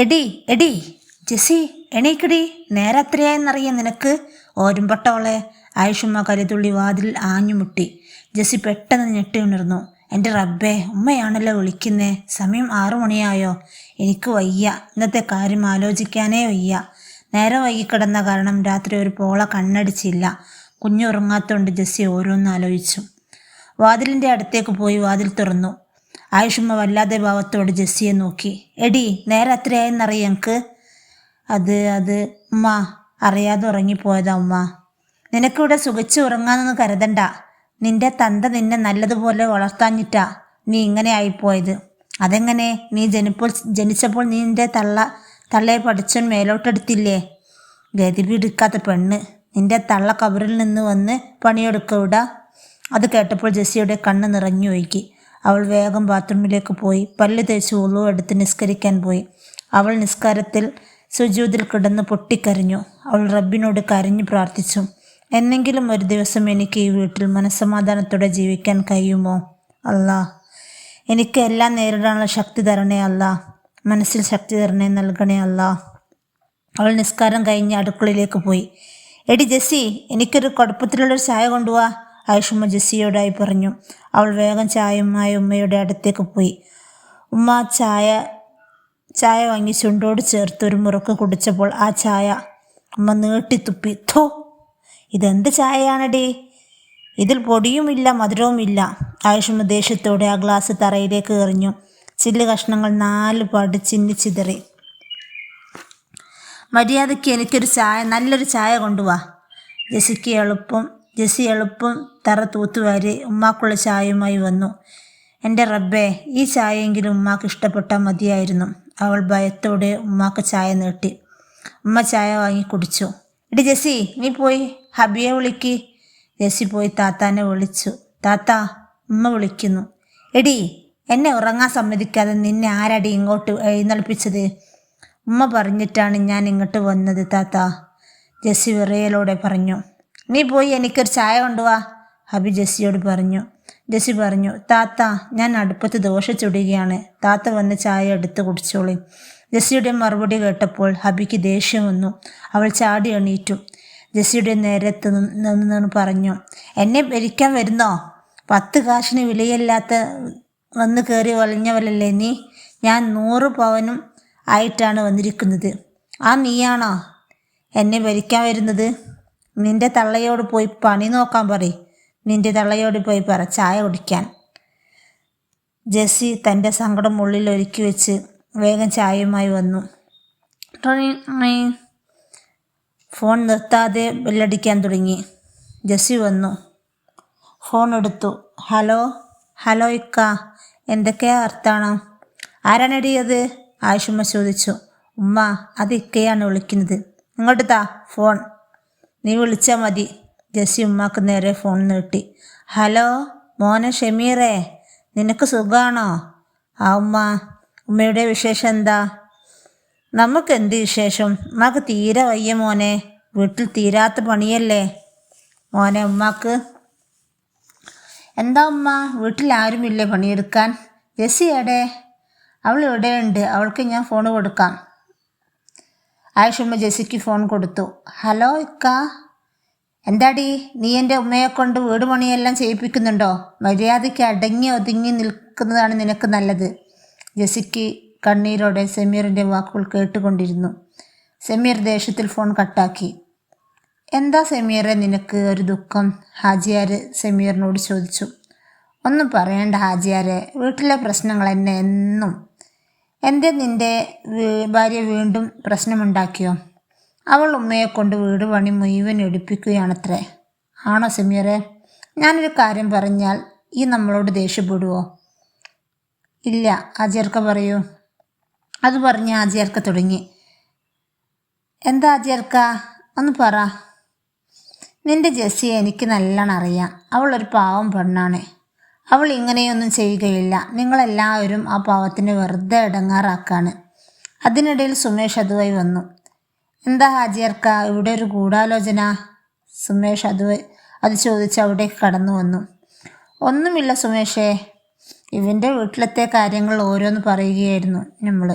എടി എടി ജെസ്സി, എണീക്കടി, നേരെ എത്രയായെന്നറിയാം നിനക്ക്? ഓരുമ്പട്ടോളെ. ആയിഷുമ്മ കരുതുള്ളി വാതിൽ ആഞ്ഞുമുട്ടി. ജെസ്സി പെട്ടെന്ന് ഞെട്ടി ഉണർന്നു. എൻ്റെ റബ്ബേ, ഉമ്മയാണല്ലോ വിളിക്കുന്നേ. സമയം 6 മണിയായോ? എനിക്ക് വയ്യ, ഇന്നത്തെ കാര്യം ആലോചിക്കാനേ വയ്യ. നേരെ വൈകിക്കിടന്ന കാരണം രാത്രി ഒരു പോള കണ്ണടിച്ചില്ല. കുഞ്ഞു ഉറങ്ങാത്തോണ്ട് ജെസ്സി ഓരോന്ന് ആലോചിച്ചു. വാതിലിൻ്റെ അടുത്തേക്ക് പോയി വാതിൽ തുറന്നു. ആയിഷുമ്മ വല്ലാതെ ഭാവത്തോട് ജെസ്സിയെ നോക്കി. എടി, നേരെ എത്രയായെന്നറിയാം എനിക്ക്? അത് ഉമ്മ, അറിയാതെ ഉറങ്ങിപ്പോയതാ ഉമ്മ. നിനക്കിവിടെ സുഖിച്ച് ഉറങ്ങാനൊന്നും കരുതണ്ട. നിന്റെ തന്ത നിന്നെ നല്ലതുപോലെ വളർത്താഞ്ഞിട്ടാ നീ ഇങ്ങനെ ആയിപ്പോയത്. അതെങ്ങനെ? നീ ജനിച്ചപ്പോൾ നിന്റെ തള്ളയെ പഠിച്ചോൻ മേലോട്ടെടുത്തില്ലേ? ഗതിപിടിക്കാത്ത പെണ്ണ്. നിന്റെ തള്ള കബറിൽ നിന്ന് വന്ന് പണിയെടുക്കൂടാ. അത് കേട്ടപ്പോൾ ജെസ്സിയുടെ കണ്ണ് നിറഞ്ഞു ഒഴുകി. അവൾ വേഗം ബാത്റൂമിലേക്ക് പോയി പല്ല് തേച്ച് ഉളു എടുത്ത് നിസ്കരിക്കാൻ പോയി. അവൾ നിസ്കാരത്തിൽ സുജൂദിൽ കിടന്ന് പൊട്ടിക്കരഞ്ഞു. അവൾ റബ്ബിനോട് കരഞ്ഞു പ്രാർത്ഥിച്ചു. എന്നെങ്കിലും ഒരു ദിവസം എനിക്ക് ഈ വീട്ടിൽ മനസ്സമാധാനത്തോടെ ജീവിക്കാൻ കഴിയുമോ അല്ലാ? എനിക്ക് എല്ലാം നേരിടാനുള്ള ശക്തി തരണേ അല്ലാ. മനസ്സിൽ ശക്തി തരണേ, നൽകണേ അല്ലാ. അവൾ നിസ്കാരം കഴിഞ്ഞ് അടുക്കളയിലേക്ക് പോയി. എടി ജെസ്സി, എനിക്കൊരു കുഴപ്പത്തിലുള്ളൊരു ചായ കൊണ്ടുപോവാ, ആയിഷുമ്മ ജെസ്സിയോടായി പറഞ്ഞു. അവൾ വേഗം ചായയുമായി ഉമ്മയുടെ അടുത്തേക്ക് പോയി. ഉമ്മ ചായ വാങ്ങി ചുണ്ടോട് ചേർത്ത് ഒരു മുറുക്ക് കുടിച്ചപ്പോൾ ആ ചായ ഉമ്മ നീട്ടിത്തുപ്പി. ഥോ, ഇതെന്ത് ചായയാണടി? ഇതിൽ പൊടിയുമില്ല മധുരവുമില്ല. ആയിഷുമ്മ ദേഷ്യത്തോടെ ആ ഗ്ലാസ് തറയിലേക്ക് എറിഞ്ഞു. ചില്ല് കഷ്ണങ്ങൾ 4 പാട് ചിന്നിച്ചിതറി. മര്യാദയ്ക്ക് എനിക്കൊരു നല്ലൊരു ചായ കൊണ്ടുപോവാ. ജെസ്സി എളുപ്പം തറ തൂത്തുവാരി ഉമ്മാക്കുള്ള ചായയുമായി വന്നു. എൻ്റെ റബ്ബേ, ഈ ചായയെങ്കിലും ഉമ്മാക്ക് ഇഷ്ടപ്പെട്ടാൽ മതിയായിരുന്നു. അവൾ ഭയത്തോടെ ഉമ്മാക്ക് ചായ നീട്ടി. ഉമ്മ ചായ വാങ്ങി കുടിച്ചു. എടി ജെസ്സി, നീ പോയി ഹബിയെ വിളിക്ക്. ജെസ്സി പോയി താത്താനെ വിളിച്ചു. താത്ത, ഉമ്മ വിളിക്കുന്നു. എടി, എന്നെ ഉറങ്ങാൻ സമ്മതിക്കാതെ നിന്നെ ആരടി ഇങ്ങോട്ട് എഴുന്നള്ളിപ്പിച്ചത്? ഉമ്മ പറഞ്ഞിട്ടാണ് ഞാൻ ഇങ്ങോട്ട് വന്നത് താത്ത, ജെസ്സി വിറയലോടെ പറഞ്ഞു. നീ പോയി എനിക്കൊരു ചായ കൊണ്ടുവാ, ഹബി ജെസ്സിയോട് പറഞ്ഞു. ജെസ്സി പറഞ്ഞു, താത്ത, ഞാൻ അടുപ്പത്ത് ദോശ ചുടുകയാണ്. താത്ത വന്ന് ചായ എടുത്ത് കുടിച്ചോളി. ജെസ്സിയുടെ മറുപടി കേട്ടപ്പോൾ ഹബിക്ക് ദേഷ്യം വന്നു. അവൾ ചാടി എണീറ്റു. ജെസ്സിയുടെ നേരത്ത് നിന്ന് പറഞ്ഞു, എന്നെ ഭരിക്കാൻ വരുന്നോ? 10 കാശിന് വിലയില്ലാത്ത വന്ന് കയറി വലിഞ്ഞവളല്ലേ നീ? ഞാൻ 100 പവനും ആയിട്ടാണ് വന്നിരിക്കുന്നത്. നീയാണോ എന്നെ ഭരിക്കാൻ വരുന്നത്? നിന്റെ തള്ളയോട് പോയി പണി നോക്കാൻ പറയും. നിന്റെ തള്ളയോട് പോയി പറ ചായ കുടിക്കാൻ. ജെസ്സി തൻ്റെ സങ്കടം ഉള്ളിൽ ഒരുക്കി വെച്ച് വേഗം ചായയുമായി വന്നു. ഫോൺ നിർത്താതെ ബെല്ലടിക്കാൻ തുടങ്ങി. ജെസ്സി വന്നു, ഫോൺ എടുത്തു. ഹലോ ഇക്ക, എന്തൊക്കെയാ വർത്താനം? ആരാണെടി അത്? ആയിഷുമ്മ ചോദിച്ചു. ഉമ്മ, അത് ഇക്കയാണ് വിളിക്കുന്നത്. ഇങ്ങോട്ട് താ ഫോൺ, നീ വിളിച്ചാൽ മതി. ജെസ്സി ഉമ്മാക്ക് നേരെ ഫോൺ നീട്ടി. ഹലോ മോനെ ഷമീറേ, നിനക്ക് സുഖമാണോ? ഉമ്മ. ഉമ്മയുടെ വിശേഷം എന്താ? നമുക്ക് എന്ത് വിശേഷം? ഉമ്മാക്ക് തീരെ വയ്യ മോനെ. വീട്ടിൽ തീരാത്ത പണിയല്ലേ മോനെ ഉമ്മാക്ക്. എന്താ ഉമ്മ, വീട്ടിൽ ആരുമില്ലേ പണിയെടുക്കാൻ? ജെസ്സി എവിടെ? അവൾ ഇവിടെയുണ്ട്, അവൾക്ക് ഞാൻ ഫോൺ കൊടുക്കാം. ആയിഷുമ്മ ജെസ്സിക്ക് ഫോൺ കൊടുത്തു. ഹലോ ഇക്ക, എന്താടി നീ എൻ്റെ ഉമ്മയെ കൊണ്ട് വീട് പണിയെല്ലാം ചെയ്യിപ്പിക്കുന്നുണ്ടോ? മര്യാദയ്ക്ക് അടങ്ങി ഒതുങ്ങി നിൽക്കുന്നതാണ് നിനക്ക് നല്ലത്. ജെസ്സിക്ക് കണ്ണീരോടെ സമീറിൻ്റെ വാക്കുകൾ കേട്ടുകൊണ്ടിരുന്നു. സമീർ ദേഷ്യത്തിൽ ഫോൺ കട്ടാക്കി. എന്താ സമീറെ നിനക്ക് ഒരു ദുഃഖം? ഹാജിയാർ സമീറിനോട് ചോദിച്ചു. ഒന്നും പറയണ്ട ഹാജിയാരെ, വീട്ടിലെ പ്രശ്നങ്ങൾ എന്നെ എന്നും. എൻ്റെ നിൻ്റെ ഭാര്യ വീണ്ടും പ്രശ്നമുണ്ടാക്കിയോ? അവൾ ഉമ്മയെ കൊണ്ട് വീട് പണി മുഴുവൻ എടുപ്പിക്കുകയാണത്രേ. ആണോ സമീറെ? ഞാനൊരു കാര്യം പറഞ്ഞാൽ ഈ നമ്മളോട് ദേഷ്യപ്പെടുവോ? ഇല്ല, ഹാജിയാർക്ക പറയൂ. അത് പറഞ്ഞ് ഹാജിയാർക്ക തുടങ്ങി. എന്താ ഹാജിയാർക്ക, ഒന്ന് പറ. നിൻ്റെ ജെസ്സിയെ എനിക്ക് നല്ലോണം അറിയാം. അവളൊരു പാവം പെണ്ണാണ്. അവൾ ഇങ്ങനെയൊന്നും ചെയ്യുകയില്ല. നിങ്ങളെല്ലാവരും ആ പാവത്തിന് വെറുതെ ഇടങ്ങാറാക്കാണ്. അതിനിടയിൽ സുമേഷ് അതുവഴി വന്നു. എന്താ ഹാജിയാർക്ക, ഇവിടെ ഒരു ഗൂഢാലോചന? സുമേഷ് അത് ചോദിച്ച് അവിടേക്ക് കടന്നു വന്നു. ഒന്നുമില്ല സുമേഷേ, ഇവൻ്റെ വീട്ടിലത്തെ കാര്യങ്ങൾ ഓരോന്ന് പറയുകയായിരുന്നു നമ്മൾ.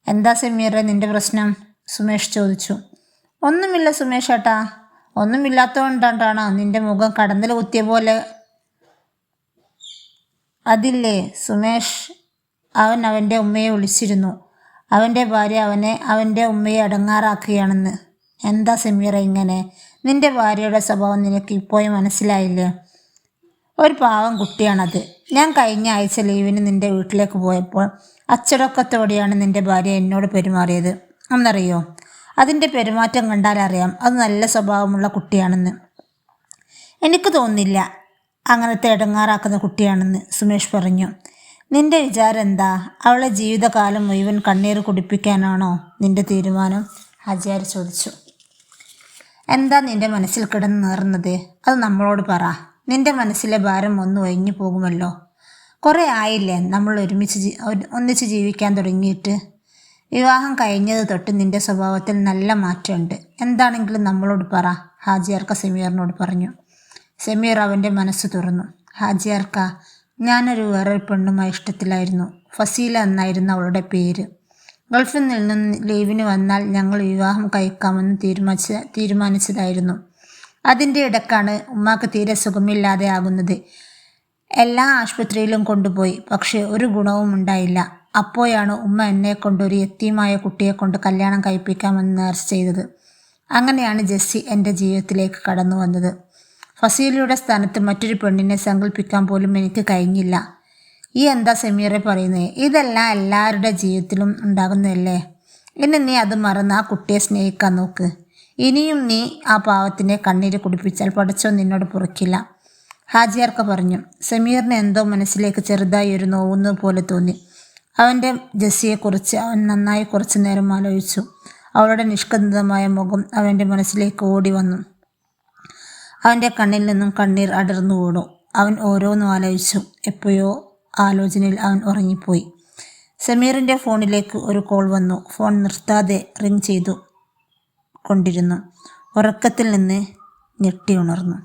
എന്താ സമീറെ നിന്റെ പ്രശ്നം? സുമേഷ് ചോദിച്ചു. ഒന്നുമില്ല സുമേഷ് ഏട്ടാ, ഒന്നുമില്ലാത്തതുകൊണ്ടാണോ നിന്റെ മുഖം കടന്നൽ കുത്തിയ പോലെ? അതില്ലേ സുമേഷ്, അവൻ അവൻ്റെ ഉമ്മയെ വിളിച്ചിരുന്നു. അവൻ്റെ ഭാര്യ അവൻ്റെ ഉമ്മയെ അടങ്ങാറാക്കുകയാണെന്ന്. എന്താ സമീറ ഇങ്ങനെ? നിന്റെ ഭാര്യയുടെ സ്വഭാവം നിനക്ക് ഇപ്പോഴും മനസ്സിലായില്ലേ? ഒരു പാവം കുട്ടിയാണത്. ഞാൻ കഴിഞ്ഞ ആഴ്ച ലീവിന് നിന്റെ വീട്ടിലേക്ക് പോയപ്പോൾ അച്ചടക്കത്തോടെയാണ് നിന്റെ ഭാര്യ എന്നോട് പെരുമാറിയത്. എന്നറിയോ? അതിൻ്റെ പെരുമാറ്റം കണ്ടാലറിയാം അത് നല്ല സ്വഭാവമുള്ള കുട്ടിയാണെന്ന്. എനിക്ക് തോന്നുന്നില്ല അങ്ങനത്തെ ഇടങ്ങാറാക്കുന്ന കുട്ടിയാണെന്ന് സുമേഷ് പറഞ്ഞു. നിന്റെ വിചാരം എന്താ? അവളെ ജീവിതകാലം മുഴുവൻ കണ്ണീർ കുടിപ്പിക്കാനാണോ നിന്റെ തീരുമാനം? ഹാജിയാർ ചോദിച്ചു. എന്താ നിന്റെ മനസ്സിൽ കിടന്ന് നേർന്നത്? അത് നമ്മളോട് പറ. നിന്റെ മനസ്സിലെ ഭാരം ഒന്ന് ഒഴിഞ്ഞു പോകുമല്ലോ. കുറേ ആയില്ലേ നമ്മൾ ഒന്നിച്ച് ജീവിക്കാൻ തുടങ്ങിയിട്ട്? വിവാഹം കഴിഞ്ഞത് തൊട്ട് നിന്റെ സ്വഭാവത്തിൽ നല്ല മാറ്റമുണ്ട്. എന്താണെങ്കിലും നമ്മളോട് പറ, ഹാജിയാർക്ക സമീറിനോട് പറഞ്ഞു. സമീർ അവൻ്റെ മനസ്സ് തുറന്നു. ഹാജിയാർക്ക, ഞാനൊരു വേറൊരു പെണ്ണുമായി ഇഷ്ടത്തിലായിരുന്നു. ഫസീല എന്നായിരുന്നു അവളുടെ പേര്. ഗൾഫിൽ നിന്നും ലീവിന് വന്നാൽ ഞങ്ങൾ വിവാഹം കഴിക്കാമെന്ന് തീരുമാനിച്ചതായിരുന്നു. അതിൻ്റെ ഇടക്കാണ് ഉമ്മാക്ക് തീരെ സുഖമില്ലാതെ ആകുന്നത്. എല്ലാ ആശുപത്രിയിലും കൊണ്ടുപോയി, പക്ഷേ ഒരു ഗുണവും ഉണ്ടായില്ല. അപ്പോഴാണ് ഉമ്മ എന്നെ കൊണ്ട് ഒരു യത്തീമായ കുട്ടിയെ കൊണ്ട് കല്യാണം കഴിപ്പിക്കാമെന്ന് നേർച്ച ചെയ്തത്. അങ്ങനെയാണ് ജെസ്സി എൻ്റെ ജീവിതത്തിലേക്ക് കടന്നു വന്നത്. ഫസീലയുടെ സ്ഥാനത്ത് മറ്റൊരു പെണ്ണിനെ സങ്കല്പിക്കാൻ പോലും എനിക്ക് കഴിഞ്ഞില്ല. ഈ എന്താ സമീറെ പറയുന്നത്? ഇതെല്ലാം എല്ലാവരുടെ ജീവിതത്തിലും ഉണ്ടാകുന്നതല്ലേ. ഇനി നീ അത് മറന്ന് ആ കുട്ടിയെ സ്നേഹിക്കാൻ നോക്ക്. ഇനിയും നീ ആ പാവത്തിനെ കണ്ണീര് കുടിപ്പിച്ചാൽ പടച്ചോൻ നിന്നോട് പൊറുക്കില്ല, ഹാജിയാർക്ക പറഞ്ഞു. സമീറിന് എന്തോ മനസ്സിലേക്ക് ചെറുതായി ഒരു നോവുന്നത് പോലെ തോന്നി. അവൻ്റെ ജെസ്സിയെക്കുറിച്ച് അവൻ നന്നായി കുറച്ചു നേരം ആലോചിച്ചു. അവളുടെ നിഷ്കന്ദമായ മുഖം അവൻ്റെ മനസ്സിലേക്ക് ഓടി വന്നു. അവൻ്റെ കണ്ണിൽ നിന്നും കണ്ണീർ അടർന്നു വീണു. അവൻ ഓരോന്നും ആലോചിച്ചു. എപ്പോഴോ ആലോചനയിൽ അവൻ ഉറങ്ങിപ്പോയി. സമീറിൻ്റെ ഫോണിലേക്ക് ഒരു കോൾ വന്നു. ഫോൺ നിർത്താതെ റിങ് ചെയ്തു കൊണ്ടിരുന്നു. ഉറക്കത്തിൽ നിന്ന് ഞെട്ടി ഉണർന്നു.